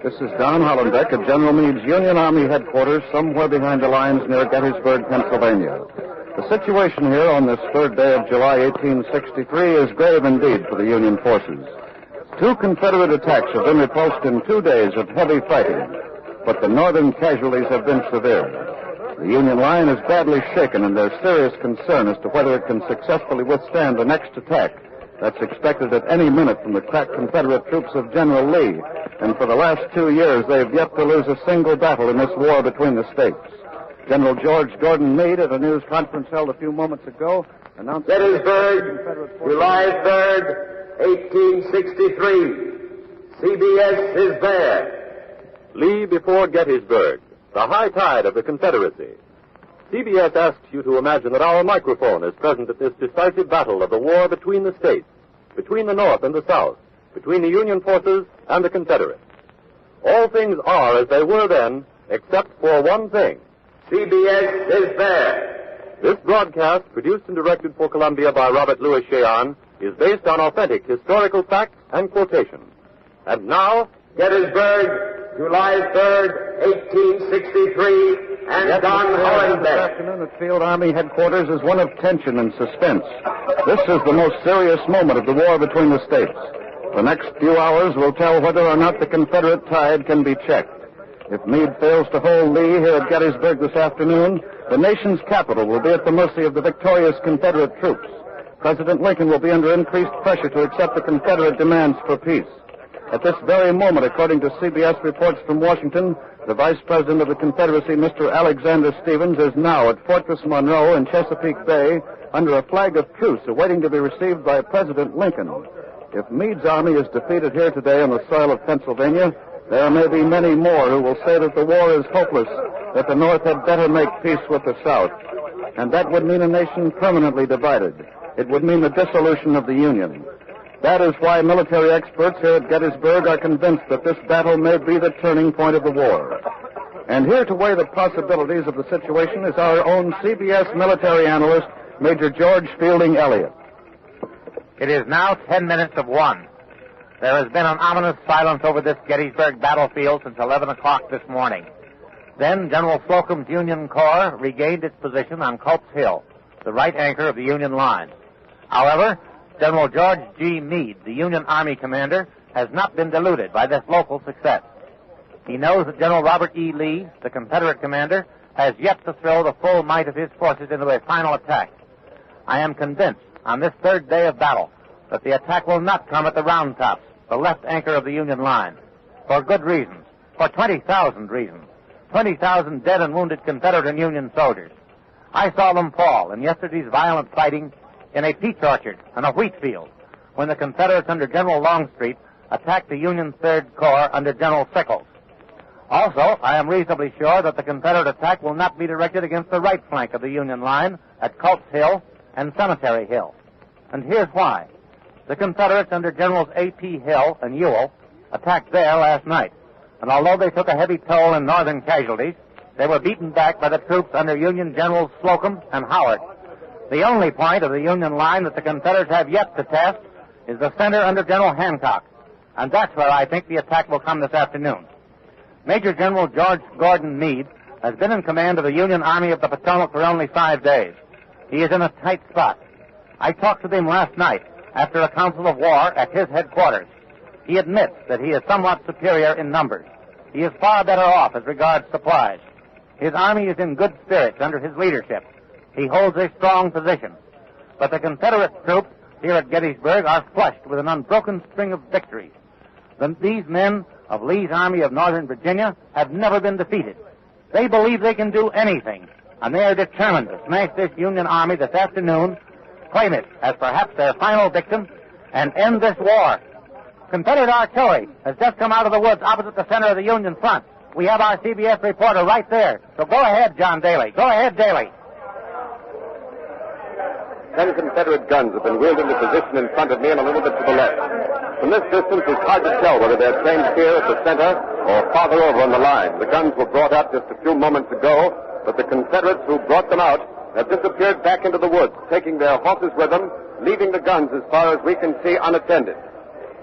This is Don Hollenbeck at General Meade's Union Army headquarters somewhere behind the lines near Gettysburg, Pennsylvania. The situation here on this third day of July 1863 is grave indeed for the Union forces. 2 Confederate attacks have been repulsed in 2 days of heavy fighting, but the Northern casualties have been severe. The Union line is badly shaken, and there's serious concern as to whether it can successfully withstand the next attack that's expected at any minute from the crack Confederate troops of General Lee. And for the last 2 years, they've yet to lose a single battle in this war between the states. General George Gordon Meade, at a news conference held a few moments ago, announced... Gettysburg, July 3rd, 1863. CBS is there. Lee before Gettysburg, the high tide of the Confederacy. CBS asks you to imagine that our microphone is present at this decisive battle of the war between the states, between the North and the South, between the Union forces and the Confederates. All things are as they were then, except for one thing. CBS is there. This broadcast, produced and directed for Columbia by Robert Louis Cheon, is based on authentic historical facts and quotations. And now, Gettysburg, July 3rd, 1863, and Don Hollenbeck. This afternoon at Field Army headquarters is one of tension and suspense. This is the most serious moment of the war between the states. The next few hours will tell whether or not the Confederate tide can be checked. If Meade fails to hold Lee here at Gettysburg this afternoon, the nation's capital will be at the mercy of the victorious Confederate troops. President Lincoln will be under increased pressure to accept the Confederate demands for peace. At this very moment, according to CBS reports from Washington, the Vice President of the Confederacy, Mr. Alexander Stephens, is now at Fortress Monroe in Chesapeake Bay under a flag of truce awaiting to be received by President Lincoln. If Meade's army is defeated here today on the soil of Pennsylvania, there may be many more who will say that the war is hopeless, that the North had better make peace with the South. And that would mean a nation permanently divided. It would mean the dissolution of the Union. That is why military experts here at Gettysburg are convinced that this battle may be the turning point of the war. And here to weigh the possibilities of the situation is our own CBS military analyst, Major George Fielding Elliott. It is now 10 minutes of 1. There has been an ominous silence over this Gettysburg battlefield since 11 o'clock this morning. Then General Slocum's Union Corps regained its position on Culp's Hill, the right anchor of the Union line. However, General George G. Meade, the Union Army commander, has not been deluded by this local success. He knows that General Robert E. Lee, the Confederate commander, has yet to throw the full might of his forces into a final attack. I am convinced, on this third day of battle, that the attack will not come at the Round Tops, the left anchor of the Union line, for good reasons, for 20,000 reasons. 20,000 dead and wounded Confederate and Union soldiers. I saw them fall in yesterday's violent fighting in a peach orchard and a wheat field when the Confederates under General Longstreet attacked the Union Third Corps under General Sickles. Also, I am reasonably sure that the Confederate attack will not be directed against the right flank of the Union line at Culp's Hill and Cemetery Hill. And here's why. The Confederates under Generals A.P. Hill and Ewell attacked there last night, and although they took a heavy toll in Northern casualties, they were beaten back by the troops under Union Generals Slocum and Howard. The only point of the Union line that the Confederates have yet to test is the center under General Hancock, and that's where I think the attack will come this afternoon. Major General George Gordon Meade has been in command of the Union Army of the Potomac for only 5 days. He is in a tight spot. I talked with him last night after a council of war at his headquarters. He admits that he is somewhat superior in numbers. He is far better off as regards supplies. His army is in good spirits under his leadership. He holds a strong position. But the Confederate troops here at Gettysburg are flushed with an unbroken string of victories. These men of Lee's Army of Northern Virginia have never been defeated. They believe they can do anything, and they are determined to smash this Union Army this afternoon, claim it as perhaps their final victim, and end this war. Confederate artillery has just come out of the woods opposite the center of the Union front. We have our CBS reporter right there. So go ahead, John Daly. Go ahead, Daly. 10 Confederate guns have been wheeled into position in front of me and a little bit to the left. From this distance, it's hard to tell whether they're trained here at the center or farther over on the line. The guns were brought out just a few moments ago, but the Confederates who brought them out have disappeared back into the woods, taking their horses with them, leaving the guns as far as we can see unattended.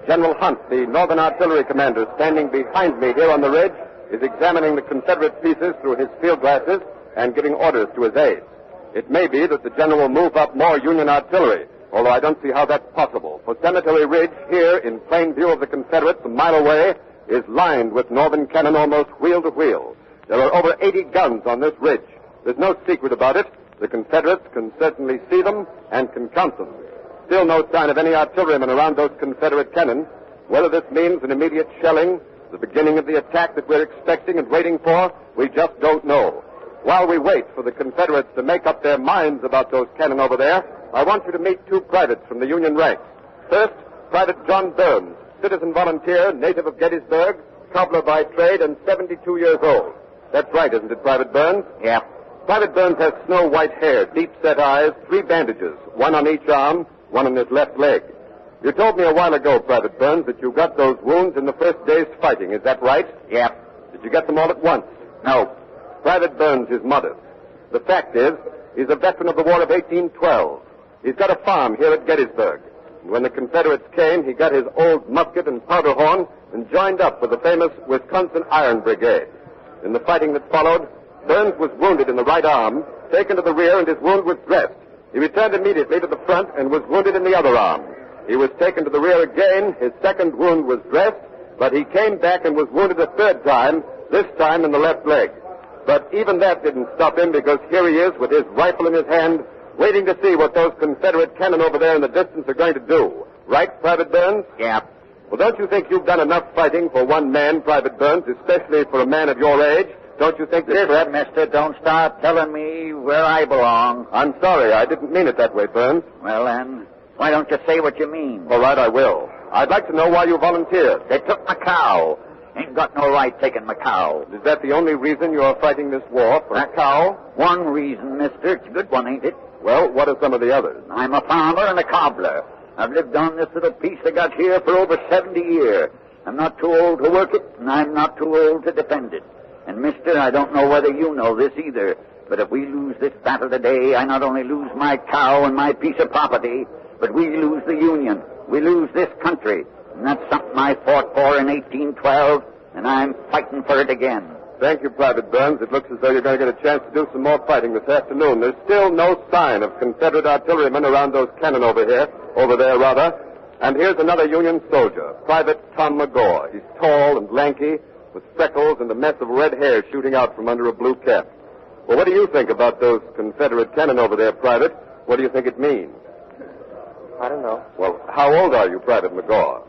General Hunt, the Northern Artillery Commander, standing behind me here on the ridge, is examining the Confederate pieces through his field glasses and giving orders to his aides. It may be that the general will move up more Union artillery, although I don't see how that's possible. For Cemetery Ridge, here in plain view of the Confederates a mile away, is lined with Northern cannon almost wheel to wheel. There are over 80 guns on this ridge. There's no secret about it. The Confederates can certainly see them and can count them. Still no sign of any artillerymen around those Confederate cannon. Whether this means an immediate shelling, the beginning of the attack that we're expecting and waiting for, we just don't know. While we wait for the Confederates to make up their minds about those cannon over there, I want you to meet two privates from the Union ranks. First, Private John Burns, citizen volunteer, native of Gettysburg, cobbler by trade, and 72 years old. That's right, isn't it, Private Burns? Yeah. Private Burns has snow-white hair, deep-set eyes, 3 bandages, one on each arm, one on his left leg. You told me a while ago, Private Burns, that you got those wounds in the first day's fighting. Is that right? Yeah. Did you get them all at once? No. Private Burns is modest. The fact is, he's a veteran of the War of 1812. He's got a farm here at Gettysburg. And when the Confederates came, he got his old musket and powder horn and joined up with the famous Wisconsin Iron Brigade. In the fighting that followed, Burns was wounded in the right arm, taken to the rear, and his wound was dressed. He returned immediately to the front and was wounded in the other arm. He was taken to the rear again. His second wound was dressed, but he came back and was wounded a third time, this time in the left leg. But even that didn't stop him, because here he is with his rifle in his hand, waiting to see what those Confederate cannon over there in the distance are going to do. Right, Private Burns? Yeah. Well, don't you think you've done enough fighting for one man, Private Burns, especially for a man of your age? Don't you think that... Listen, mister, don't start telling me where I belong. I'm sorry, I didn't mean it that way, Burns. Well, then, why don't you say what you mean? All right, I will. I'd like to know why you volunteered. They took my cow. Ain't got no right taking my cow. Is that the only reason you're fighting this war, for a cow? One reason, mister. It's a good one, ain't it? Well, what are some of the others? I'm a farmer and a cobbler. I've lived on this little piece I got here for over 70 years. I'm not too old to work it, and I'm not too old to defend it. And, mister, I don't know whether you know this either, but if we lose this battle today, I not only lose my cow and my piece of property, but we lose the Union. We lose this country. And that's something I fought for in 1812, and I'm fighting for it again. Thank you, Private Burns. It looks as though you're going to get a chance to do some more fighting this afternoon. There's still no sign of Confederate artillerymen around those cannon over there, And here's another Union soldier, Private Tom McGaw. He's tall and lanky, with freckles and a mess of red hair shooting out from under a blue cap. Well, what do you think about those Confederate cannon over there, Private? What do you think it means? I don't know. Well, how old are you, Private McGaw?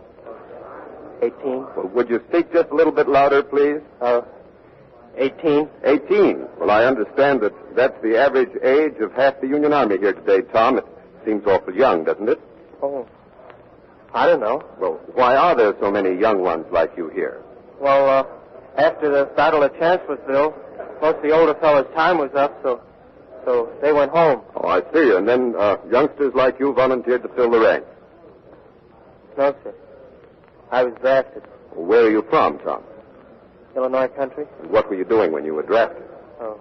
18. Well, would you speak just a little bit louder, please? 18. 18. Well, I understand that that's the average age of half the Union Army here today, Tom. It seems awful young, doesn't it? Oh, I don't know. Well, why are there so many young ones like you here? Well, after the Battle of Chancellorsville, most of the older fellas' time was up, so they went home. Oh, I see. And then youngsters like you volunteered to fill the ranks. No, sir. I was drafted. Well, where are you from, Tom? Illinois country. And what were you doing when you were drafted? Oh,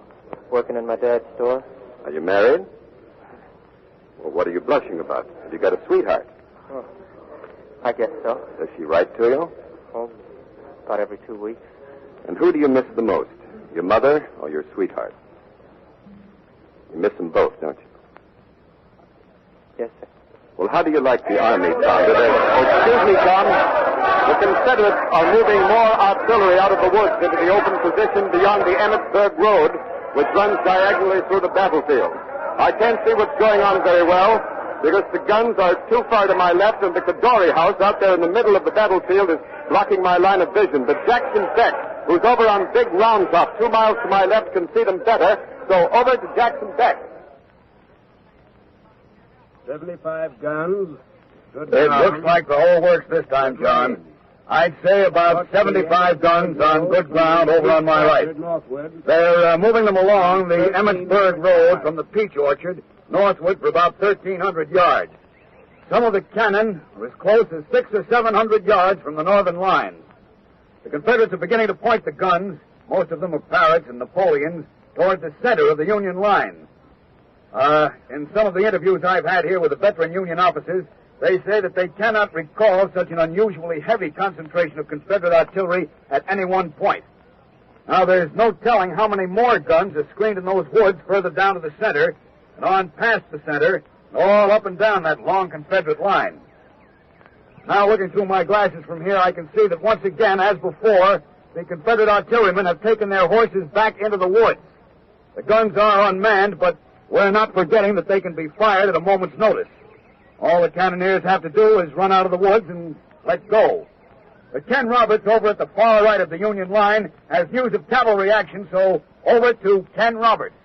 working in my dad's store. Are you married? Well, what are you blushing about? Have you got a sweetheart? Oh, I guess so. Does she write to you? Oh, about every 2 weeks. And who do you miss the most, your mother or your sweetheart? You miss them both, don't you? Yes, sir. Well, how do you like the Army, Tom? Excuse me, Tom. The Confederates are moving more artillery out of the woods into the open position beyond the Emmitsburg Road, which runs diagonally through the battlefield. I can't see what's going on very well, because the guns are too far to my left, and the Cadore house out there in the middle of the battlefield is blocking my line of vision. But Jackson Beck, who's over on Big Round Top, 2 miles to my left, can see them better. So over to Jackson Beck. 75 guns. Good It job. looks like the whole works this time, John. I'd say about 75 guns on good ground over on my right. Northward. They're moving them along the Emmitsburg Road from the peach orchard northward for about 1,300 yards. Some of the cannon are as close as 600 or 700 yards from the northern lines. The Confederates are beginning to point the guns, most of them are Parrots and Napoleons, toward the center of the Union line. In some of the interviews I've had here with the veteran Union officers, They say that they cannot recall such an unusually heavy concentration of Confederate artillery at any one point. Now, there's no telling how many more guns are screened in those woods further down to the center and on past the center, and all up and down that long Confederate line. Now, looking through my glasses from here, I can see that once again, as before, the Confederate artillerymen have taken their horses back into the woods. The guns are unmanned, but we're not forgetting that they can be fired at a moment's notice. All the cannoneers have to do is run out of the woods and let go. But Ken Roberts over at the far right of the Union line has news of cavalry action, so over to Ken Roberts.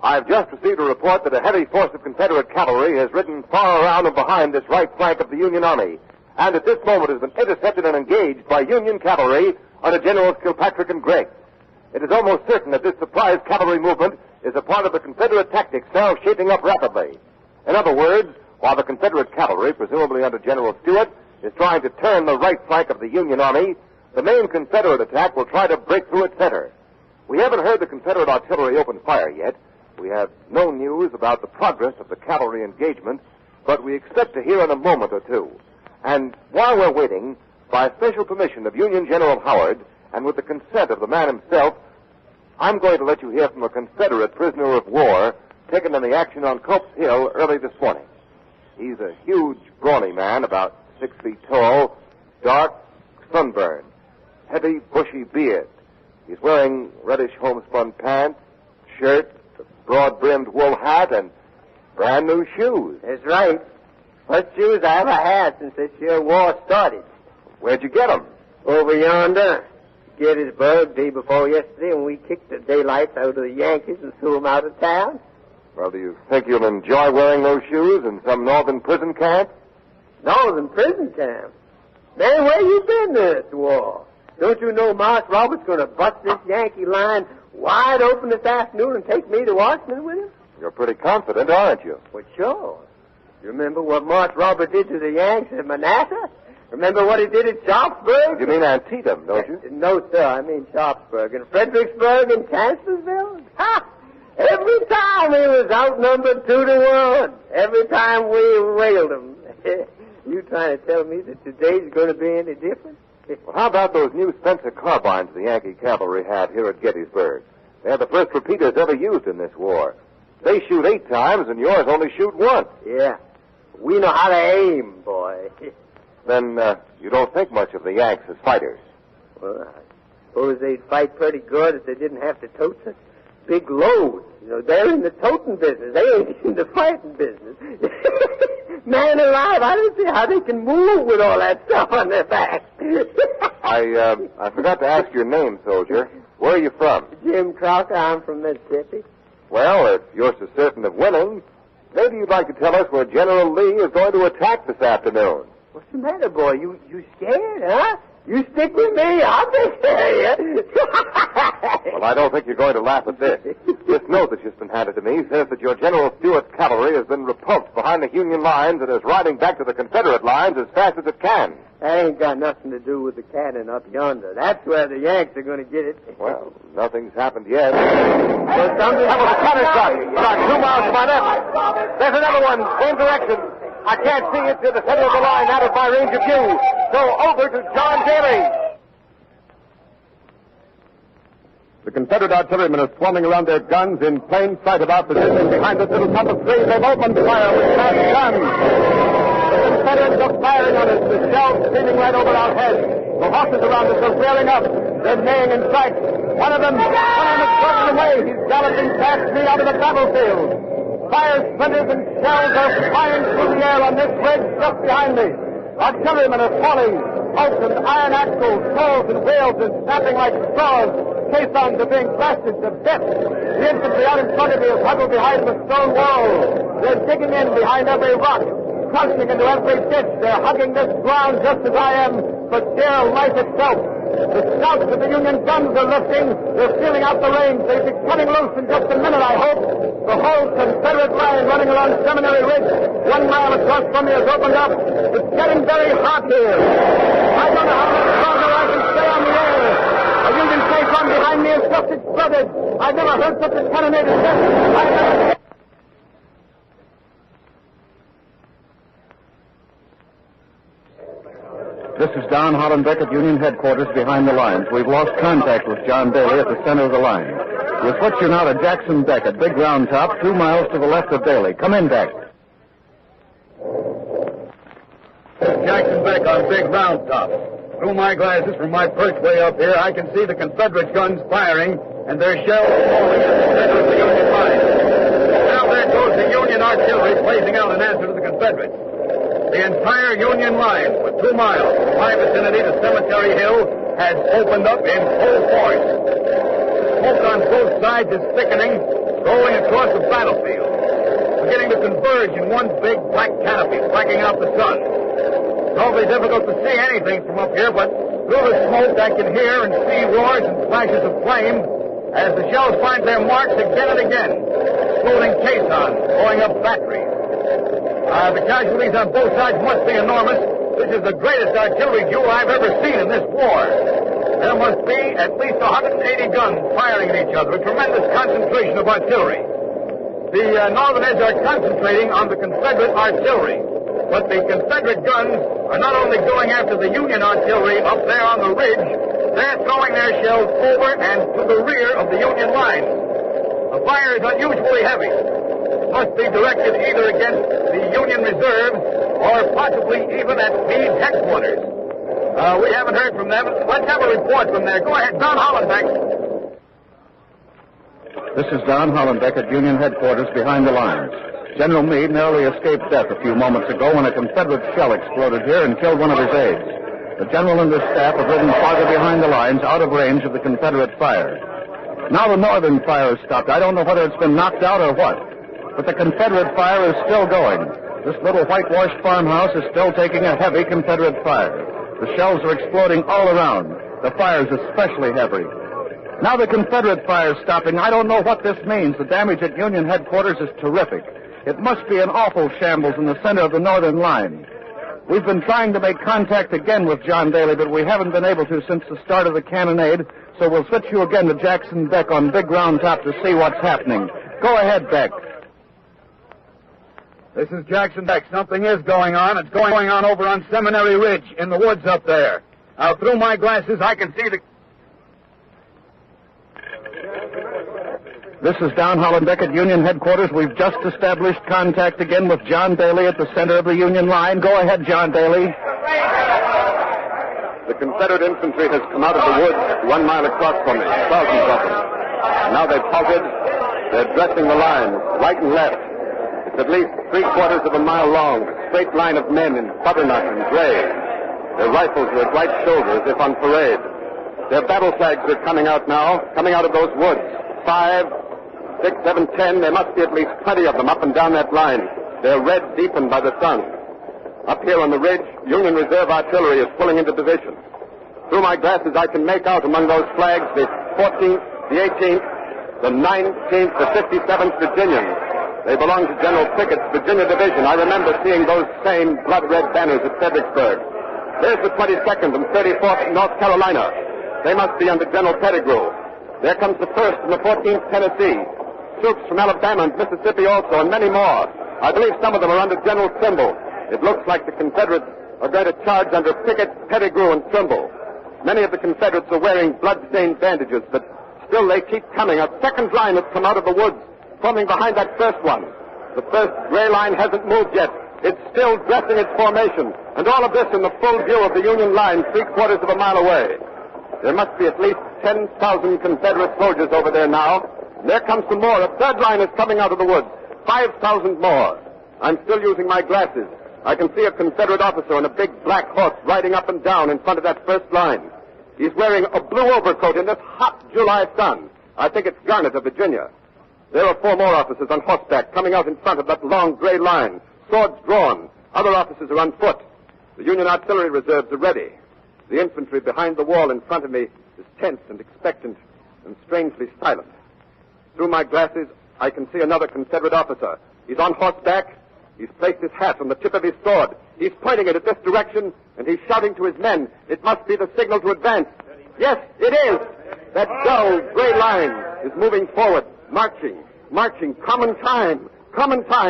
I've just received a report that a heavy force of Confederate cavalry has ridden far around and behind this right flank of the Union Army, and at this moment has been intercepted and engaged by Union cavalry under Generals Kilpatrick and Gregg. It is almost certain that this surprise cavalry movement is a part of the Confederate tactics now shaping up rapidly. In other words, while the Confederate cavalry, presumably under General Stuart, is trying to turn the right flank of the Union Army, the main Confederate attack will try to break through its center. We haven't heard the Confederate artillery open fire yet. We have no news about the progress of the cavalry engagement, but we expect to hear in a moment or two. And while we're waiting, by special permission of Union General Howard, and with the consent of the man himself, I'm going to let you hear from a Confederate prisoner of war taken in the action on Culp's Hill early this morning. He's a huge, brawny man, about 6 feet tall, dark, sunburned, heavy, bushy beard. He's wearing reddish homespun pants, shirt, a broad-brimmed wool hat, and brand new shoes. That's right. First shoes I ever had since this year war started. Where'd you get them? Over yonder. Gettysburg, day before yesterday, when we kicked the daylights out of the Yankees and threw them out of town. Well, do you think you'll enjoy wearing those shoes in some northern prison camp? Northern prison camp? Man, where you been this war? Don't you know Marsh Roberts going to bust this Yankee line wide open this afternoon and take me to Washington with him? You're pretty confident, aren't you? Well, sure. You remember what Marsh Roberts did to the Yanks at Manassas? Remember what he did at Sharpsburg? You mean Antietam, don't you? No, sir. I mean Sharpsburg. And Fredericksburg and Chancellorsville? Ha! Every time he was outnumbered 2-1. Every time we railed him. You trying to tell me that today's going to be any different? Well, how about those new Spencer carbines the Yankee cavalry had here at Gettysburg? They're the first repeaters ever used in this war. They shoot 8 times, and yours only shoot once. Yeah. We know how to aim, boy. Then you don't think much of the Yanks as fighters. Well, I suppose they'd fight pretty good if they didn't have to tote such big loads. You know, they're in the toting business. They ain't in the fighting business. Man alive, I don't see how they can move with all that stuff on their back. I forgot to ask your name, soldier. Where are you from? Jim Crocker. I'm from Mississippi. Well, if you're so certain of winning, maybe you'd like to tell us where General Lee is going to attack this afternoon. What's the matter, boy? You scared, huh? You stick with me, I'll take care of you. Well, I don't think you're going to laugh at this. This note that's just been handed to me says that your General Stuart's cavalry has been repulsed behind the Union lines and is riding back to the Confederate lines as fast as it can. That ain't got nothing to do with the cannon up yonder. That's where the Yanks are going to get it. Well, nothing's happened yet. Well, something happened with a cannon shot. About 2 miles to my left. There's another one, same direction. I can't see it to the center of the line, out of my range of view. So over to John Daly. The Confederate artillerymen are swarming around their guns in plain sight of our position behind this little clump of trees. They've opened fire with fast guns. The Confederates are firing on us, the shells streaming right over our heads. The horses around us are rearing up. They're neighing in fright. One of them is running away. He's galloping past me out of the battlefield. Fire splinters and shells are flying through the air on this ridge just behind me. Artillerymen are falling. Bolts and iron axles, poles and rails are snapping like straws. Caissons are being blasted to death. The infantry out in front of me is huddled behind the stone wall. They're digging in behind every rock, crouching into every ditch. They're hugging this ground just as I am, for dear life itself. The scouts of the Union guns are lifting. They're feeling out the range. They'll be coming loose in just a minute, I hope. The whole Confederate line running along Seminary Ridge, 1 mile across from me, has opened up. It's getting very hot here. I don't know how much longer I can stay on the air. A Union caisson behind me has just exploded. I've never heard such a cannonade as this. This is Don Hollenbeck at Union headquarters behind the lines. We've lost contact with John Daly at the center of the line. We'll switch you now to Jackson Beck at Big Round Top, 2 miles to the left of Daly. Come in, Beck. Jackson Beck on Big Round Top. Through my glasses from my perch way up here, I can see the Confederate guns firing and their shells falling in the center of the Union line. Now there goes the Union artillery blazing out in answer to the Confederates. The entire Union line, for 2 miles from my vicinity to Cemetery Hill, has opened up in full force. Smoke on both sides is thickening, rolling across the battlefield, beginning to converge in one big black canopy, blacking out the sun. It's awfully difficult to see anything from up here, but through the smoke I can hear and see roars and flashes of flame as the shells find their marks again and again, exploding caissons, blowing up batteries. The casualties on both sides must be enormous. This is the greatest artillery duel I've ever seen in this war. There must be at least 180 guns firing at each other, a tremendous concentration of artillery. The Northerners are concentrating on the Confederate artillery, but the Confederate guns are not only going after the Union artillery up there on the ridge, they're throwing their shells over and to the rear of the Union lines. The fire is unusually heavy. It must be directed either against the Union reserves or possibly even at Meade's headquarters. We haven't heard from them. Let's have a report from there. Go ahead, Don Hollenbeck. This is Don Hollenbeck at Union headquarters behind the lines. General Meade narrowly escaped death a few moments ago when a Confederate shell exploded here and killed one of his aides. The general and his staff have ridden farther behind the lines, out of range of the Confederate fire. Now the Northern fire has stopped. I don't know whether it's been knocked out or what, but the Confederate fire is still going. This little whitewashed farmhouse is still taking a heavy Confederate fire. The shells are exploding all around. The fire's especially heavy. Now the Confederate fire is stopping. I don't know what this means. The damage at Union headquarters is terrific. It must be an awful shambles in the center of the Northern line. We've been trying to make contact again with John Daly, but we haven't been able to since the start of the cannonade, so we'll switch you again to Jackson Beck on Big Round Top to see what's happening. Go ahead, Beck. This is Jackson Beck. Something is going on. It's going on over on Seminary Ridge in the woods up there. Now, through my glasses, I can see the... This is Don Hollenbeck at Union headquarters. We've just established contact again with John Daly at the center of the Union line. Go ahead, John Daly. The Confederate infantry has come out of the woods 1 mile across from me, thousands of them. Now they've halted. They're dressing the line, right and left. It's at least 3/4 of a mile long, a straight line of men in butternut and gray. Their rifles are at right shoulder as if on parade. Their battle flags are coming out now, coming out of those woods. 5, 6, 7, 10. There must be at least 20 of them up and down that line. They're red deepened by the sun. Up here on the ridge, Union Reserve artillery is pulling into position. Through my glasses, I can make out among those flags the 14th, the 18th, the 19th, the 57th Virginians. They belong to General Pickett's Virginia Division. I remember seeing those same blood-red banners at Gettysburg. There's the 22nd and 34th North Carolina. They must be under General Pettigrew. There comes the 1st and the 14th Tennessee. Troops from Alabama and Mississippi also, and many more. I believe some of them are under General Trimble. It looks like the Confederates are going to charge under Pickett, Pettigrew, and Trimble. Many of the Confederates are wearing blood-stained bandages, but still they keep coming. A second line has come out of the woods, forming behind that first one. The first gray line hasn't moved yet. It's still dressing its formation. And all of this in the full view of the Union line 3/4 of a mile away. There must be at least 10,000 Confederate soldiers over there now. There comes some more. A third line is coming out of the woods. 5,000 more. I'm still using my glasses. I can see a Confederate officer on a big black horse riding up and down in front of that first line. He's wearing a blue overcoat in this hot July sun. I think it's Garnett of Virginia. There are 4 more officers on horseback coming out in front of that long gray line, swords drawn. Other officers are on foot. The Union artillery reserves are ready. The infantry behind the wall in front of me is tense and expectant and strangely silent. Through my glasses, I can see another Confederate officer. He's on horseback. He's placed his hat on the tip of his sword. He's pointing it at this direction, and he's shouting to his men. It must be the signal to advance. Yes, it is. That dull gray line is moving forward, marching, common time,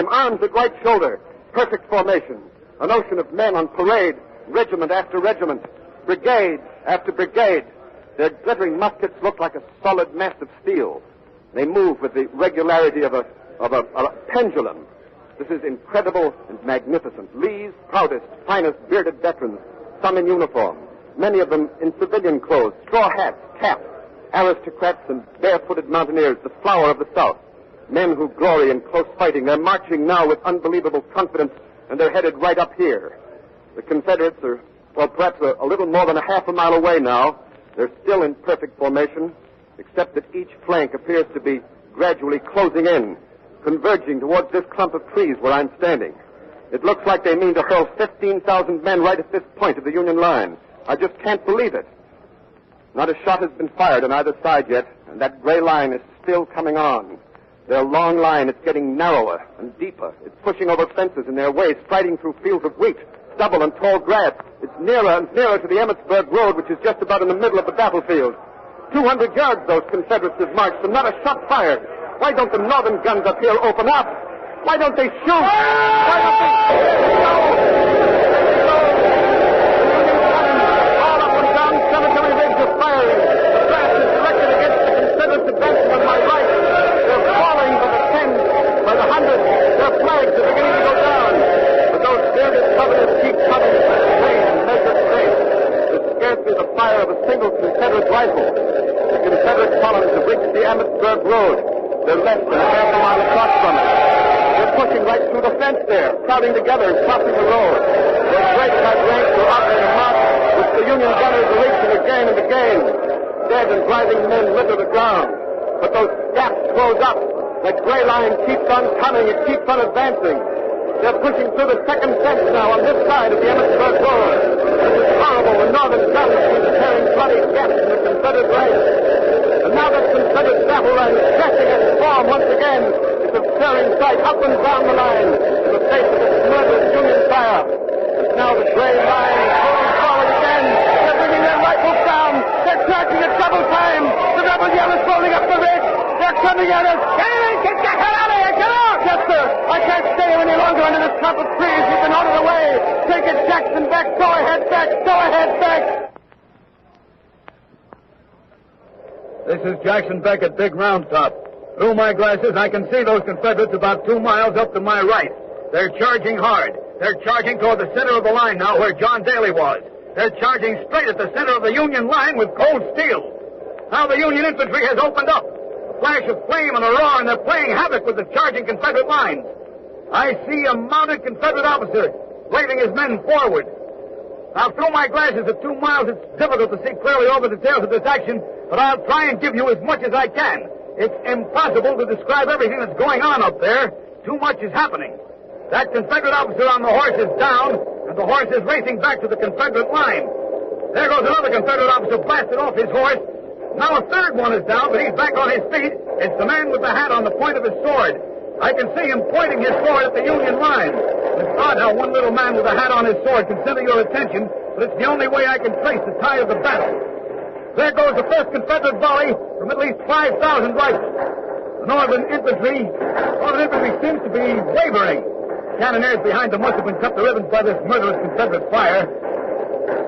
arms at right shoulder, perfect formation, an ocean of men on parade, regiment after regiment, brigade after brigade. Their glittering muskets look like a solid mass of steel. They move with the regularity of a pendulum. This is incredible and magnificent. Lee's proudest, finest bearded veterans, some in uniform, many of them in civilian clothes, straw hats, caps, aristocrats and barefooted mountaineers, the flower of the South. Men who glory in close fighting. They're marching now with unbelievable confidence, and they're headed right up here. The Confederates are, well, perhaps a little more than a half a mile away now. They're still in perfect formation, except that each flank appears to be gradually closing in, converging towards this clump of trees where I'm standing. It looks like they mean to hurl 15,000 men right at this point of the Union line. I just can't believe it. Not a shot has been fired on either side yet, and that gray line is still coming on. Their long line is getting narrower and deeper. It's pushing over fences in their way, striding through fields of wheat, stubble, and tall grass. It's nearer and nearer to the Emmitsburg Road, which is just about in the middle of the battlefield. 200 yards those Confederates have marched, and not a shot fired. Why don't the Northern guns up here open up? Why don't they shoot? Why don't they... All up and down Cemetery Ridge are firing. The blast is directed against the Confederates advancing on my right. They're falling by the tens, by the hundreds. Their flags are beginning to go down. But those bearded Southerners keep coming at measured pace. There's scarcely the fire of a single Confederate rifle. The Confederate columns have reached the Emmitsburg Road. They're less than a half a mile across from it. They're pushing right through the fence there, crowding together and crossing the road. Their break-cut ranks are up in a march, which the Union gunners are reaching again and again. Dead and driving men litter the ground. But those gaps close up. That gray line keeps on coming. It keeps on advancing. They're pushing through the second fence now on this side of the Emmitsburg Road. This is horrible. The Northern guns keep tearing bloody gaps in the Confederate ranks. And now that Confederate battle line is stretching its form once again. It's a stirring sight up and down the line in the face of its murderous Union fire. And now the gray line is going forward again. They're bringing their rifles down. They're charging at double time. The rebel yell is rolling up the ridge. They're coming at us. Get the hell out of here. Get out. Yes, sir. I can't stay here any longer under this clump of trees. You've been out of the way. Take it, Jackson. Back. Go ahead, back. Go ahead, back. This is Jackson Beck at Big Round Top. Through my glasses, I can see those Confederates about 2 miles up to my right. They're charging hard. They're charging toward the center of the line now where John Daly was. They're charging straight at the center of the Union line with cold steel. Now the Union infantry has opened up. A flash of flame and a roar, and they're playing havoc with the charging Confederate lines. I see a mounted Confederate officer waving his men forward. Now, through my glasses at 2 miles, it's difficult to see clearly all the details of this action, but I'll try and give you as much as I can. It's impossible to describe everything that's going on up there. Too much is happening. That Confederate officer on the horse is down, and the horse is racing back to the Confederate line. There goes another Confederate officer blasted off his horse. Now a third one is down, but he's back on his feet. It's the man with the hat on the point of his sword. I can see him pointing his sword at the Union line. It's odd how one little man with a hat on his sword can center your attention, but it's the only way I can trace the tie of the battle. There goes the first Confederate volley from at least 5,000 rifles. The Northern infantry seems to be wavering. Cannoneers behind them must have been cut to ribbons by this murderous Confederate fire.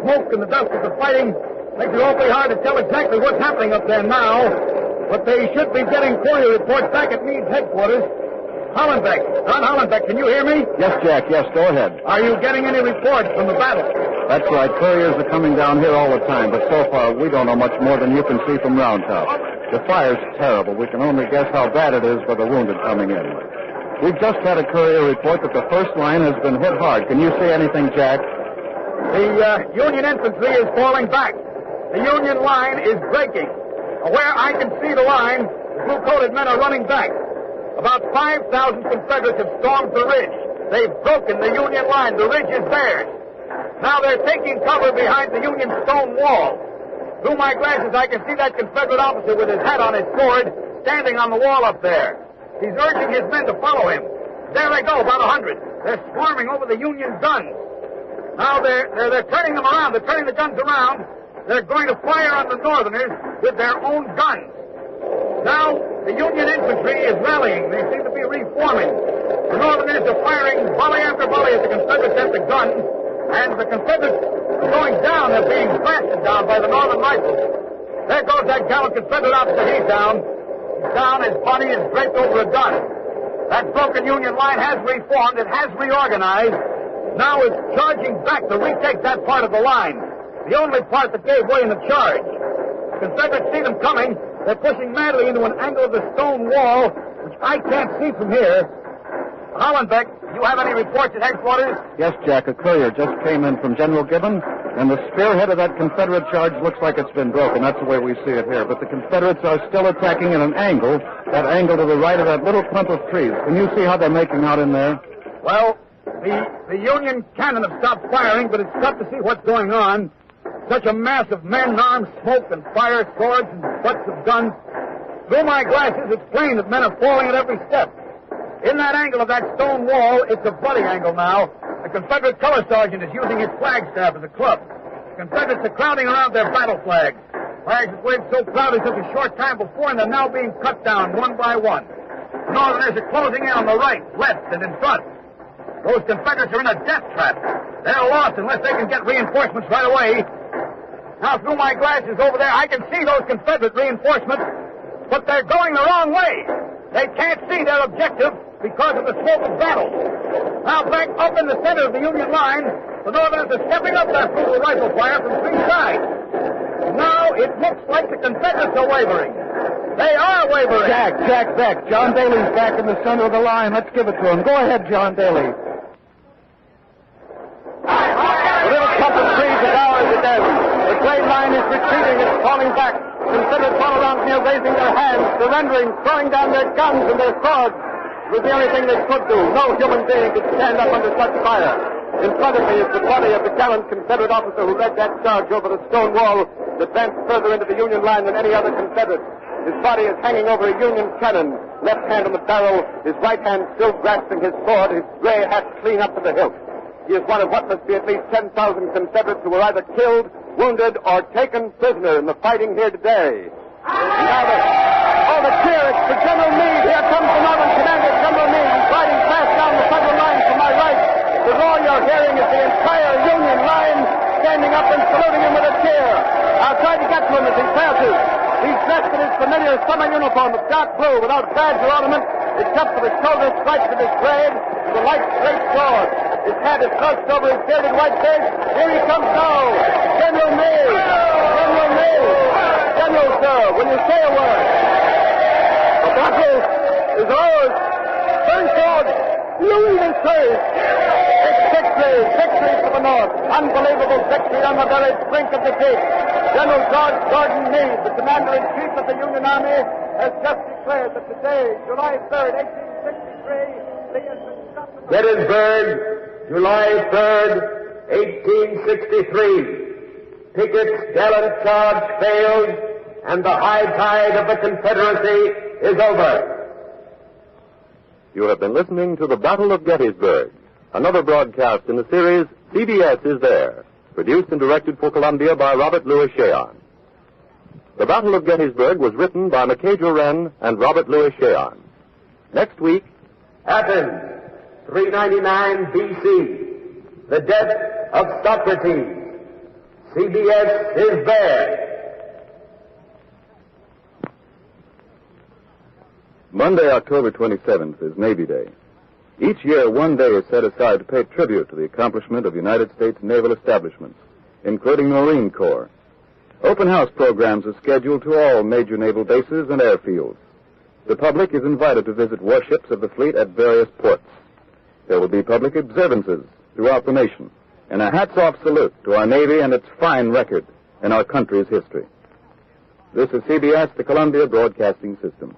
Smoke and the dust of the fighting makes it awfully hard to tell exactly what's happening up there now, but they should be getting courier reports back at Meade's headquarters. Hollenbeck. Don Hollenbeck, can you hear me? Yes, Jack. Yes, go ahead. Are you getting any reports from the battle? That's right. Couriers are coming down here all the time, but so far we don't know much more than you can see from Round Top. The fire's terrible. We can only guess how bad it is for the wounded coming in. We've just had a courier report that the first line has been hit hard. Can you see anything, Jack? The Union infantry is falling back. The Union line is breaking. Where I can see the line, the blue-coated men are running back. About 5,000 Confederates have stormed the ridge. They've broken the Union line. The ridge is theirs. Now they're taking cover behind the Union stone wall. Through my glasses, I can see that Confederate officer with his hat on his sword standing on the wall up there. He's urging his men to follow him. There they go, about 100. They're swarming over the Union guns. Now they're turning them around. They're turning the guns around. They're going to fire on the Northerners with their own guns. Now, the Union infantry is rallying. They seem to be reforming. The Northerners are firing volley after volley at the Confederates at the guns. And the Confederates are going down. They're being blasted down by the Northern rifles. There goes that gallant Confederate officer. He's down. He's down. His body is draped over a gun. That broken Union line has reformed. It has reorganized. Now it's charging back to retake that part of the line. The only part that gave way in the charge. The Confederates see them coming. They're pushing madly into an angle of the stone wall, which I can't see from here. Hollenbeck, you have any reports at headquarters? Yes, Jack. A courier just came in from General Gibbon, and the spearhead of that Confederate charge looks like it's been broken. That's the way we see it here. But the Confederates are still attacking at an angle, that angle to the right of that little clump of trees. Can you see how they're making out in there? Well, the Union cannon have stopped firing, but it's tough to see what's going on. Such a mass of men, arms, smoke, and fire, swords, and butts of guns. Through my glasses, it's plain that men are falling at every step. In that angle of that stone wall, it's a bloody angle now. The Confederate color sergeant is using his flagstaff as a club. The Confederates are crowding around their battle flags. Flags that waved so proudly such a short time before, and they're now being cut down one by one. The Northerners are closing in on the right, left, and in front. Those Confederates are in a death trap. They're lost unless they can get reinforcements right away. Now, through my glasses over there, I can see those Confederate reinforcements, but they're going the wrong way. They can't see their objective because of the smoke of battle. Now, back up in the center of the Union line, the Northerners are stepping up their brutal rifle fire from three sides. Now, it looks like the Confederates are wavering. They are wavering. Jack, back. John Daly's back in the center of the line. Let's give it to him. Go ahead, John Daly. The little clump of trees is ours again. The gray line is retreating. It's falling back. Confederates all around here raising their hands, surrendering, throwing down their guns and their swords. It was the only thing they could do. No human being could stand up under such fire. In front of me is the body of the gallant Confederate officer who led that charge over the stone wall that advanced further into the Union line than any other Confederate. His body is hanging over a Union cannon, left hand on the barrel, his right hand still grasping his sword, his gray hat clean up to the hilt. He is one of what must be at least 10,000 Confederates who were either killed, wounded, or taken prisoner in the fighting here today. Now the cheer, it's for General Meade. Here comes the Northern Commander, General Meade. He's riding fast down the Federal line to my right. The roar you're hearing is the entire Union line standing up and saluting him with a cheer. I'll try to get to him as he passes. He's dressed in his familiar summer uniform of dark blue without badge or ornament, except for the shoulder stripes of his grade and the light straight sword. His hat is crouched over his bearded white face. Here he comes now. General Meade! General Meade! General, sir, will you say a word? The battle is ours. Turn sword. Union saves. It's victory for the North. Unbelievable victory on the very brink of defeat. General George Gordon Meade, the Commander-in-Chief of the Union Army, has just declared that today, July 3rd, 1863, he has been shot. Gettysburg, July 3rd, 1863. Pickett's gallant charge failed, and the high tide of the Confederacy is over. You have been listening to the Battle of Gettysburg, another broadcast in the series CBS is There, produced and directed for Columbia by Robert Louis Cheon. The Battle of Gettysburg was written by McKay Wren and Robert Louis Cheon. Next week, Athens, 399 B.C., the death of Socrates. CBS is there. Monday, October 27th is Navy Day. Each year, one day is set aside to pay tribute to the accomplishment of United States naval establishments, including the Marine Corps. Open house programs are scheduled to all major naval bases and airfields. The public is invited to visit warships of the fleet at various ports. There will be public observances throughout the nation, and a hats-off salute to our Navy and its fine record in our country's history. This is CBS, the Columbia Broadcasting System.